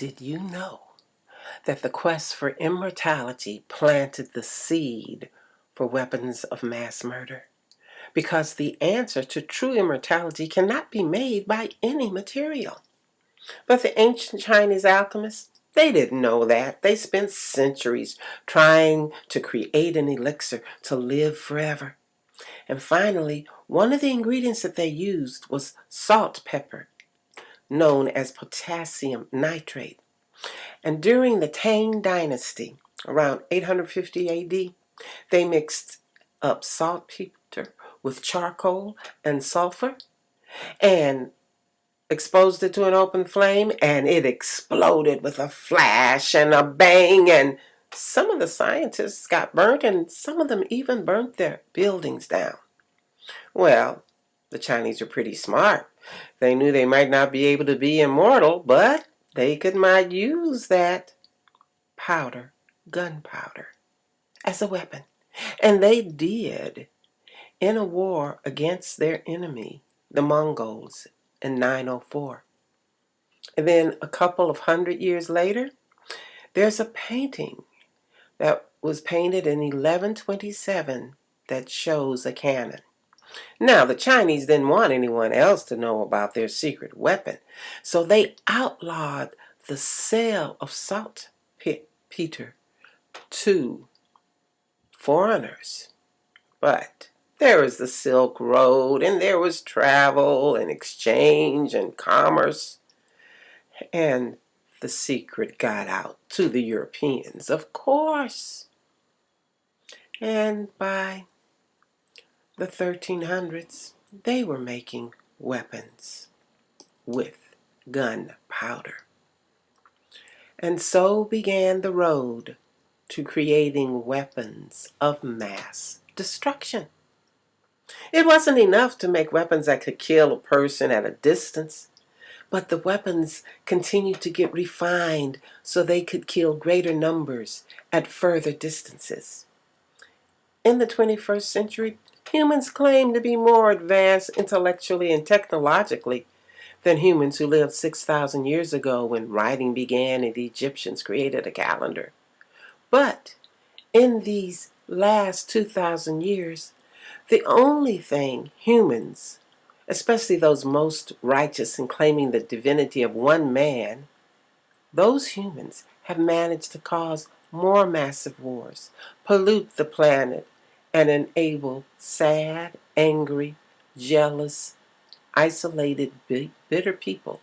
Did you know that the quest for immortality planted the seed for weapons of mass murder? Because the answer to true immortality cannot be made by any material. But the ancient Chinese alchemists, they didn't know that. They spent centuries trying to create an elixir to live forever. And finally, one of the ingredients that they used was salt pepper, known as potassium nitrate. And during the Tang Dynasty, around 850 AD, they mixed up saltpeter with charcoal and sulfur and exposed it to an open flame, and it exploded with a flash and a bang, and some of the scientists got burnt, and some of them even burnt their buildings down. Well, the Chinese were pretty smart. They knew they might not be able to be immortal, but they might use that powder, gunpowder, as a weapon. And they did in a war against their enemy, the Mongols, in 904. And then a couple of 100 years later, there's a painting that was painted in 1127 that shows a cannon. Now, the Chinese didn't want anyone else to know about their secret weapon, so they outlawed the sale of saltpeter to foreigners. But there was the Silk Road, and there was travel and exchange and commerce, and the secret got out to the Europeans, of course. And by the 1300s, they were making weapons with gunpowder. And so began the road to creating weapons of mass destruction. It wasn't enough to make weapons that could kill a person at a distance, but the weapons continued to get refined so they could kill greater numbers at further distances. In the 21st century, humans claim to be more advanced intellectually and technologically than humans who lived 6,000 years ago when writing began and the Egyptians created a calendar. But in these last 2,000 years, the only thing humans, especially those most righteous and claiming the divinity of one man, those humans have managed to cause more massive wars, pollute the planet, and enable sad, angry, jealous, isolated, bitter people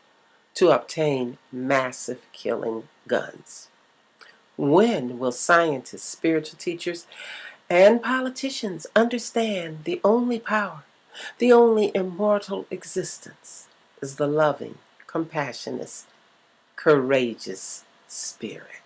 to obtain massive killing guns. When will scientists, spiritual teachers, and politicians understand the only power, the only immortal existence is the loving, compassionate, courageous spirit?